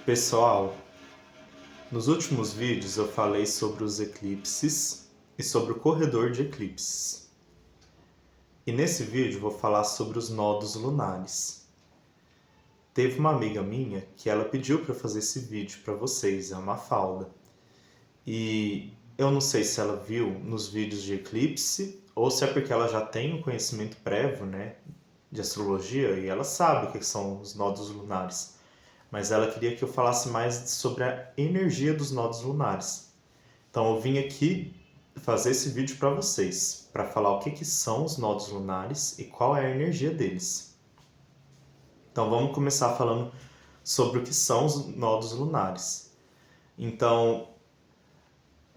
Pessoal, nos últimos vídeos eu falei sobre os eclipses e sobre o corredor de eclipses. E nesse vídeo eu vou falar sobre os nodos lunares. Teve uma amiga minha que ela pediu para fazer esse vídeo para vocês, é a Mafalda. E eu não sei se ela viu nos vídeos de eclipse ou se é porque ela já tem um conhecimento prévio, de astrologia e ela sabe o que são os nodos lunares. Mas ela queria que eu falasse mais sobre a energia dos nodos lunares. Então eu vim aqui fazer esse vídeo para vocês, para falar o que são os nodos lunares e qual é a energia deles. Então vamos começar falando sobre o que são os nodos lunares. Então,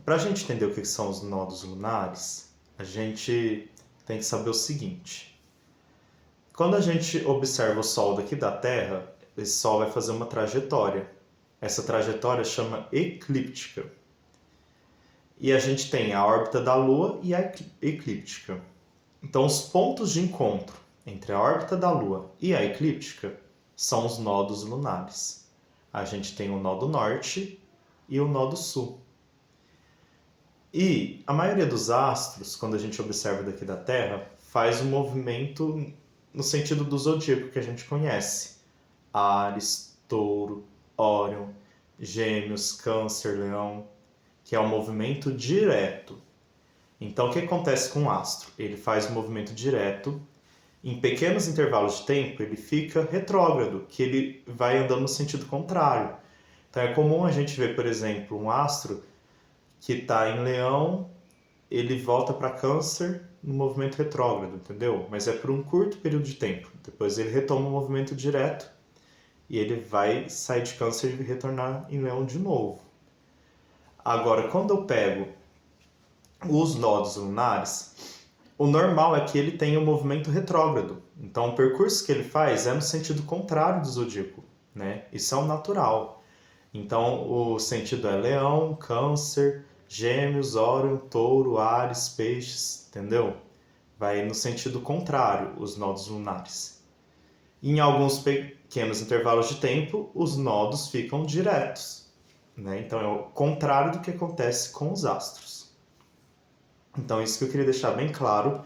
para a gente entender o que são os nodos lunares, a gente tem que saber o seguinte. Quando a gente observa o Sol daqui da Terra, esse Sol vai fazer uma trajetória. Essa trajetória chama eclíptica. E a gente tem a órbita da Lua e a eclíptica. Então, os pontos de encontro entre a órbita da Lua e a eclíptica são os nodos lunares. A gente tem o nodo norte e o nodo sul. E a maioria dos astros, quando a gente observa daqui da Terra, faz um movimento no sentido do zodíaco que a gente conhece. Áries, Touro, Órion, Gêmeos, Câncer, Leão, que é um movimento direto. Então, o que acontece com o astro? Ele faz um movimento direto, em pequenos intervalos de tempo ele fica retrógrado, que ele vai andando no sentido contrário. Então, é comum a gente ver, por exemplo, um astro que está em Leão, ele volta para Câncer no movimento retrógrado, entendeu? Mas é por um curto período de tempo. Depois ele retoma o movimento direto, e ele vai sair de Câncer e retornar em Leão de novo. Agora, quando eu pego os nodos lunares, o normal é que ele tenha um movimento retrógrado. Então, o percurso que ele faz é no sentido contrário do zodíaco, Isso é o natural. Então, o sentido é Leão, Câncer, Gêmeos, Órion, Touro, Áries, Peixes, entendeu? Vai no sentido contrário, os nodos lunares. Em alguns pequenos intervalos de tempo, os nodos ficam diretos, Então é o contrário do que acontece com os astros. Então isso que eu queria deixar bem claro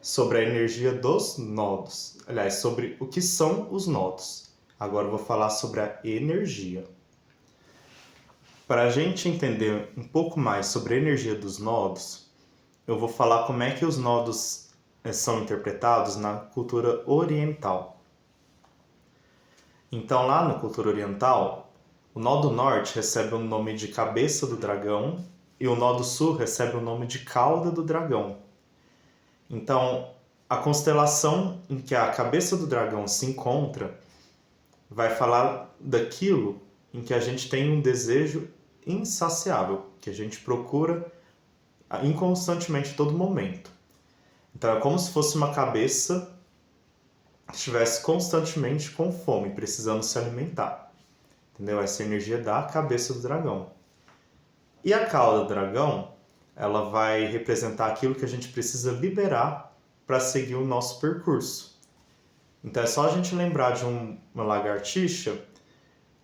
sobre a energia dos nodos. Aliás, sobre o que são os nodos. Agora eu vou falar sobre a energia. Para a gente entender um pouco mais sobre a energia dos nodos, eu vou falar como é que os nodos são interpretados na cultura oriental. Então, lá na cultura oriental, o nodo norte recebe o nome de cabeça do dragão e o nodo sul recebe o nome de cauda do dragão. Então, a constelação em que a cabeça do dragão se encontra vai falar daquilo em que a gente tem um desejo insaciável, que a gente procura inconstantemente a todo momento. Então, é como se fosse uma cabeça estivesse constantemente com fome, precisando se alimentar. Entendeu? Essa energia da cabeça do dragão. E a cauda do dragão, ela vai representar aquilo que a gente precisa liberar para seguir o nosso percurso. Então é só a gente lembrar de uma lagartixa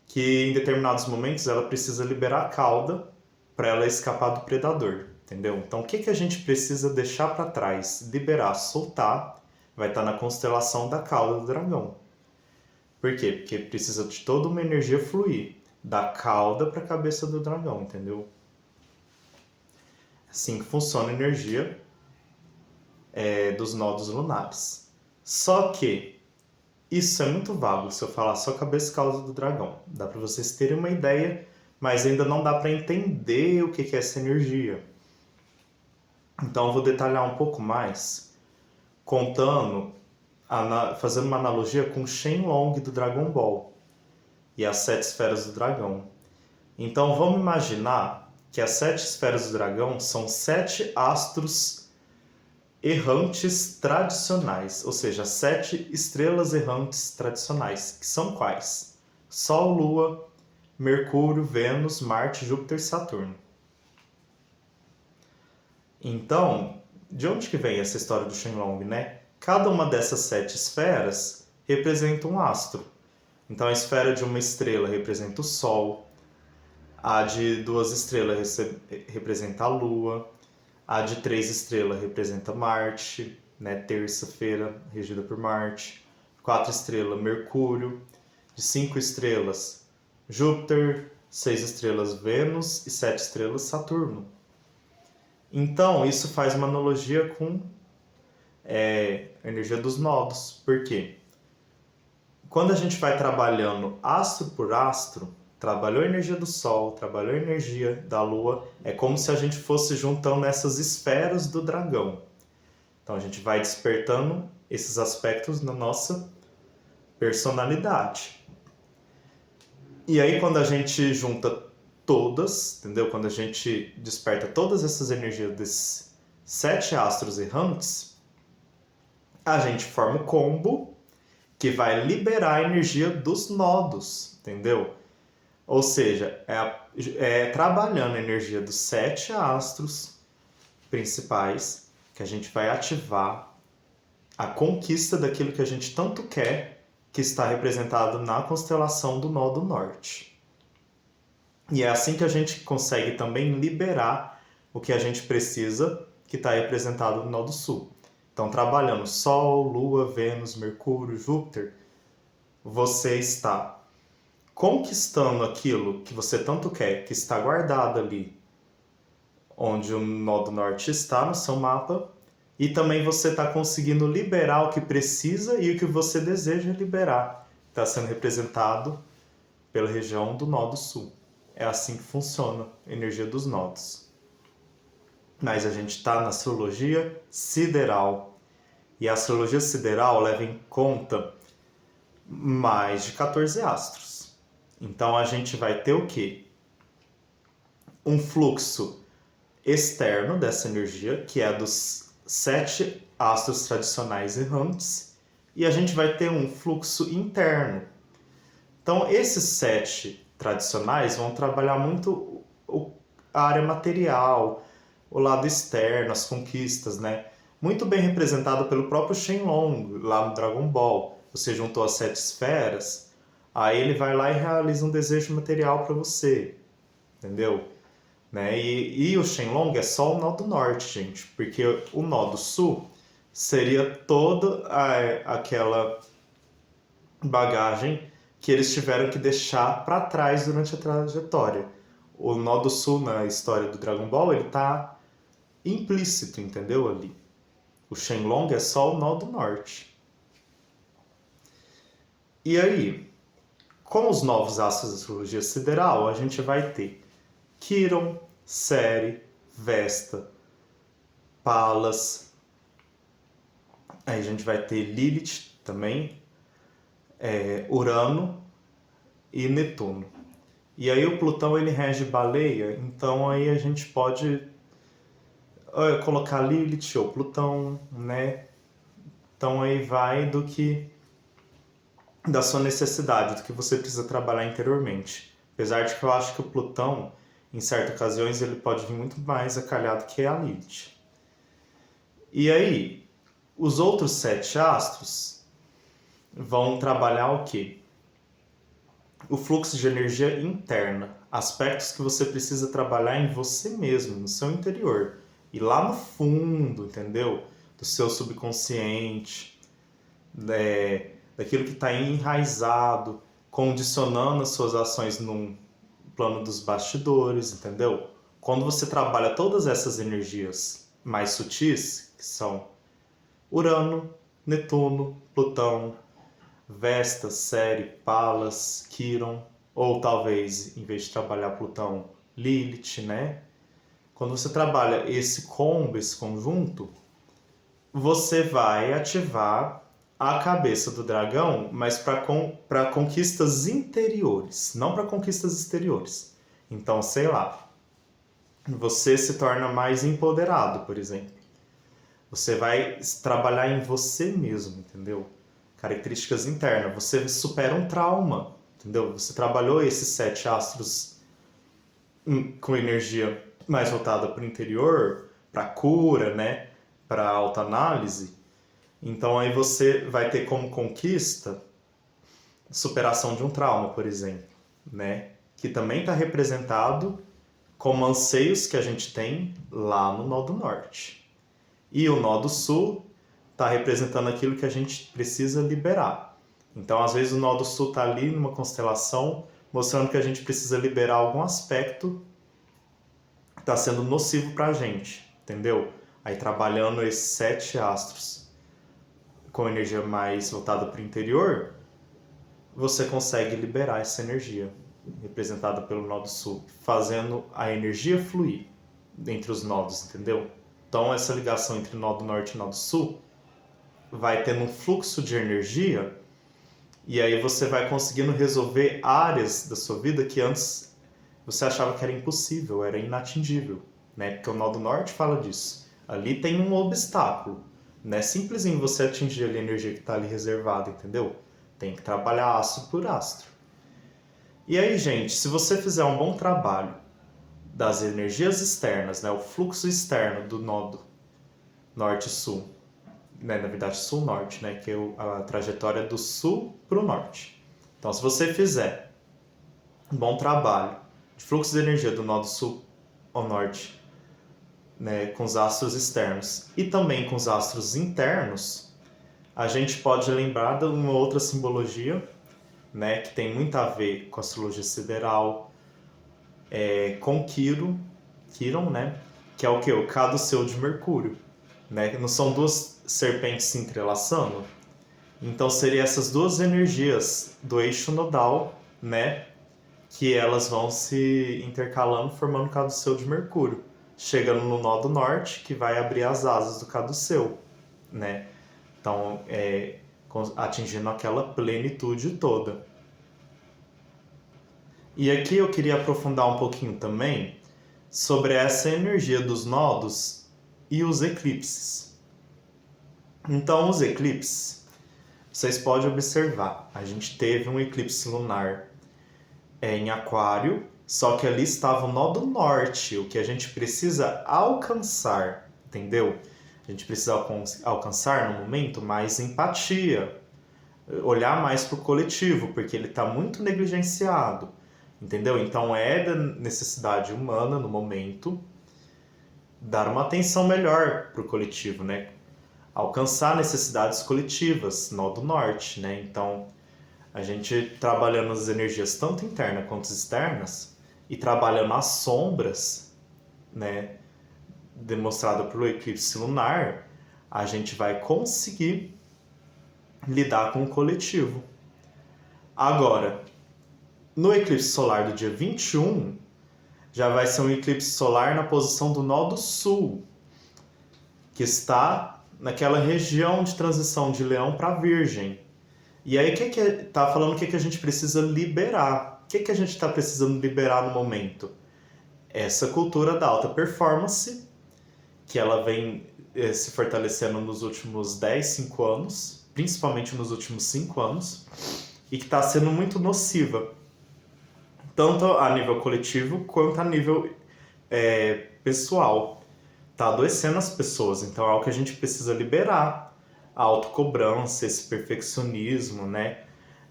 que em determinados momentos ela precisa liberar a cauda para ela escapar do predador. Entendeu? Então o que a gente precisa deixar para trás, liberar, soltar, vai estar na constelação da cauda do dragão. Por quê? Porque precisa de toda uma energia fluir da cauda para a cabeça do dragão, entendeu? Assim que funciona a energia dos nodos lunares. Só que isso é muito vago se eu falar só cabeça e cauda do dragão. Dá para vocês terem uma ideia, mas ainda não dá para entender o que é essa energia. Então eu vou detalhar um pouco mais fazendo uma analogia com Shenlong do Dragon Ball e as 7 esferas do dragão. Então vamos imaginar que as 7 esferas do dragão são 7 astros errantes tradicionais, ou seja, 7 estrelas errantes tradicionais, que são quais? Sol, Lua, Mercúrio, Vênus, Marte, Júpiter e Saturno. Então, de onde que vem essa história do Shenlong, Cada uma dessas 7 esferas representa um astro. Então a esfera de uma estrela representa o Sol, a de 2 estrelas representa a Lua, a de 3 estrelas representa Marte, né? Terça-feira, regida por Marte. 4 estrelas, Mercúrio. De 5 estrelas, Júpiter. 6 estrelas, Vênus. E 7 estrelas, Saturno. Então, isso faz uma analogia com a energia dos nodos. Por quê? Quando a gente vai trabalhando astro por astro, trabalhou a energia do Sol, trabalhou a energia da Lua, é como se a gente fosse juntando essas esferas do dragão. Então a gente vai despertando esses aspectos na nossa personalidade. E aí quando a gente junta todas, entendeu? Quando a gente desperta todas essas energias desses 7 astros errantes, a gente forma o combo que vai liberar a energia dos nodos, entendeu? Ou seja, trabalhando a energia dos 7 astros principais que a gente vai ativar a conquista daquilo que a gente tanto quer, que está representado na constelação do Nó do Norte. E é assim que a gente consegue também liberar o que a gente precisa, que está representado no Nó do Sul. Então, trabalhando Sol, Lua, Vênus, Mercúrio, Júpiter, você está conquistando aquilo que você tanto quer, que está guardado ali, onde o Nó do Norte está no seu mapa, e também você está conseguindo liberar o que precisa e o que você deseja liberar. Está sendo representado pela região do Nó do Sul. É assim que funciona a energia dos nodos. Mas a gente está na astrologia sideral. E a astrologia sideral leva em conta mais de 14 astros. Então a gente vai ter o quê? Um fluxo externo dessa energia, que é dos 7 astros tradicionais errantes, e a gente vai ter um fluxo interno. Então esses 7 tradicionais vão trabalhar muito a área material, o lado externo, as conquistas, né? Muito bem representado pelo próprio Shenlong, lá no Dragon Ball. Você juntou as 7 esferas, aí ele vai lá e realiza um desejo material para você, entendeu? Né? E o Shenlong é só o Nó do Norte, gente, porque o Nó do Sul seria toda aquela bagagem que eles tiveram que deixar para trás durante a trajetória. O Nó do Sul na história do Dragon Ball, ele tá implícito, entendeu? Ali. O Shenlong é só o Nó do Norte. E aí, com os novos astros da astrologia sideral, a gente vai ter Quiron, Ceri, Vesta, Palas. Aí a gente vai ter Lilith também, Urano e Netuno. E aí o Plutão ele rege Baleia, então aí a gente pode colocar Lilith ou Plutão, né? Então aí vai da sua necessidade, do que você precisa trabalhar interiormente. Apesar de que eu acho que o Plutão, em certas ocasiões, ele pode vir muito mais acalhado que a Lilith. E aí, os outros 7 astros vão trabalhar o quê? O fluxo de energia interna, aspectos que você precisa trabalhar em você mesmo, no seu interior. E lá no fundo, entendeu? Do seu subconsciente, daquilo que está enraizado, condicionando as suas ações no plano dos bastidores, entendeu? Quando você trabalha todas essas energias mais sutis, que são Urano, Netuno, Plutão, Vesta, Ceri, Palas, Quiron, ou talvez, em vez de trabalhar Plutão, Lilith, né? Quando você trabalha esse combo, esse conjunto, você vai ativar a cabeça do dragão, mas para conquistas interiores, não para conquistas exteriores. Então, sei lá, você se torna mais empoderado, por exemplo. Você vai trabalhar em você mesmo, entendeu? Características internas. Você supera um trauma, entendeu? Você trabalhou esses 7 astros com energia mais voltada para o interior, para cura, né? Para autoanálise. Então aí você vai ter como conquista superação de um trauma, por exemplo, né? Que também está representado como anseios que a gente tem lá no nó do norte. E o nó do sul está representando aquilo que a gente precisa liberar. Então, às vezes, o nó do sul está ali numa constelação, mostrando que a gente precisa liberar algum aspecto que está sendo nocivo para a gente, entendeu? Aí, trabalhando esses 7 astros com energia mais voltada para o interior, você consegue liberar essa energia, representada pelo nó do sul, fazendo a energia fluir entre os nodos, entendeu? Então, essa ligação entre nó do norte e nó do sul vai tendo um fluxo de energia e aí você vai conseguindo resolver áreas da sua vida que antes você achava que era impossível, era inatingível, né? Porque o nó do norte fala disso. Ali tem um obstáculo, não é simplesinho você atingir ali a energia que está ali reservada, entendeu? Tem que trabalhar astro por astro. E aí, gente, se você fizer um bom trabalho das energias externas, né, o fluxo externo do nodo norte-sul, né, na verdade sul-norte, né, que é a trajetória do sul para o norte. Então, se você fizer um bom trabalho de fluxo de energia do nodo sul ao norte, né, com os astros externos e também com os astros internos, a gente pode lembrar de uma outra simbologia, né, que tem muito a ver com a astrologia sideral, com Quiron, né, que é o que? O caduceu de Mercúrio, né? Não são duas serpentes se entrelaçando? Então seria essas duas energias do eixo nodal, né, que elas vão se intercalando formando o caduceu de Mercúrio, chegando no nó do norte, que vai abrir as asas do caduceu, né? Então, atingindo aquela plenitude toda. E aqui eu queria aprofundar um pouquinho também sobre essa energia dos nodos e os eclipses. Então, os eclipses, vocês podem observar, a gente teve um eclipse lunar em Aquário, só que ali estava o nó do norte, o que a gente precisa alcançar, entendeu? A gente precisa alcançar no momento mais empatia, olhar mais para o coletivo, porque ele está muito negligenciado, entendeu? Então é da necessidade humana no momento dar uma atenção melhor para o coletivo, né? Alcançar necessidades coletivas, nó do norte, né? Então a gente trabalhando as energias tanto internas quanto externas e trabalhando as sombras, né, demonstrada pelo eclipse lunar, a gente vai conseguir lidar com o coletivo. Agora, no eclipse solar do dia 21, já vai ser um eclipse solar na posição do nó do sul, que está naquela região de transição de Leão para Virgem. E aí, tá falando o que a gente precisa liberar? O que a gente está precisando liberar no momento? Essa cultura da alta performance, que ela vem se fortalecendo nos últimos 5 anos, principalmente nos últimos 5 anos, e que está sendo muito nociva, tanto a nível coletivo quanto a nível pessoal. Está adoecendo as pessoas, então é algo que a gente precisa liberar. A autocobrança, esse perfeccionismo, né?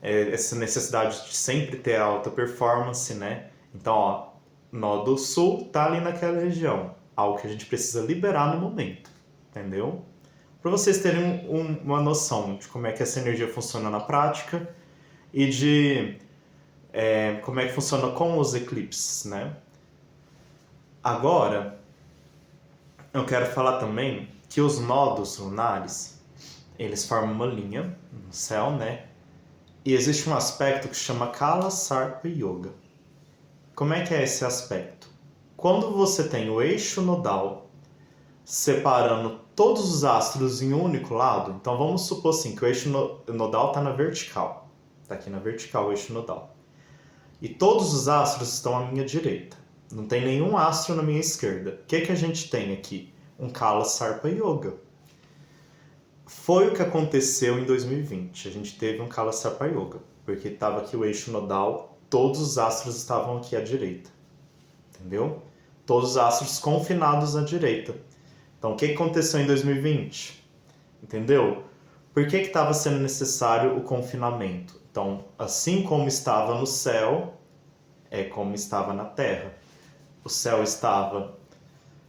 Essa necessidade de sempre ter alta performance, né? Então, ó, nó do sul tá ali naquela região, algo que a gente precisa liberar no momento, entendeu? Para vocês terem uma noção de como é que essa energia funciona na prática e de como é que funciona com os eclipses, né? Agora, eu quero falar também que os nodos lunares, eles formam uma linha no céu, né? E existe um aspecto que chama Kala Sarpa Yoga. Como é que é esse aspecto? Quando você tem o eixo nodal separando todos os astros em um único lado, então vamos supor assim, que o eixo nodal está na vertical. Está aqui na vertical o eixo nodal. E todos os astros estão à minha direita. Não tem nenhum astro na minha esquerda. O que a gente tem aqui? Um Kala Sarpa Yoga. Foi o que aconteceu em 2020. A gente teve um Kala Sarpa Yoga, porque estava aqui o eixo nodal, todos os astros estavam aqui à direita. Entendeu? Todos os astros confinados à direita. Então, o que aconteceu em 2020? Entendeu? Por que estava sendo necessário o confinamento? Então, assim como estava no céu, é como estava na terra. O céu estava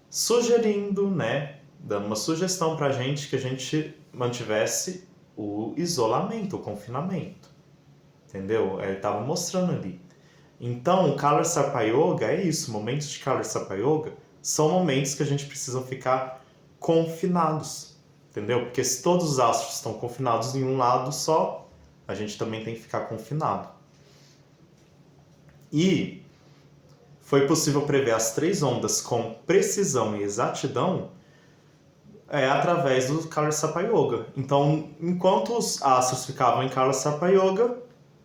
sugerindo, né, dando uma sugestão para a gente que a gente mantivesse o isolamento, o confinamento. Entendeu? Ele estava mostrando ali. Então, o Kala Sarpa Yoga é isso. Momentos de Kala Sarpa Yoga são momentos que a gente precisa ficar confinados. Entendeu? Porque se todos os astros estão confinados em um lado só, a gente também tem que ficar confinado. E foi possível prever as 3 ondas com precisão e exatidão através do Kala Sarpa Yoga. Então, enquanto os astros ficavam em Kala Sarpa Yoga,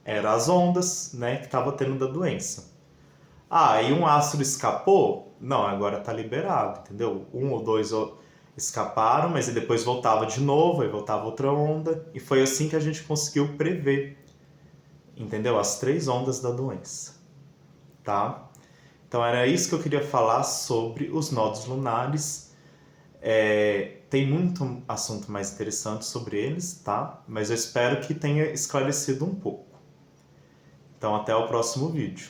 eram as ondas, né, que estava tendo da doença. E um astro escapou? Não, agora está liberado, entendeu? 1 ou 2 escaparam, mas depois voltava de novo, aí voltava outra onda, e foi assim que a gente conseguiu prever, entendeu? As 3 ondas da doença, tá? Então era isso que eu queria falar sobre os nodos lunares. Tem muito assunto mais interessante sobre eles, tá? Mas eu espero que tenha esclarecido um pouco. Então até o próximo vídeo.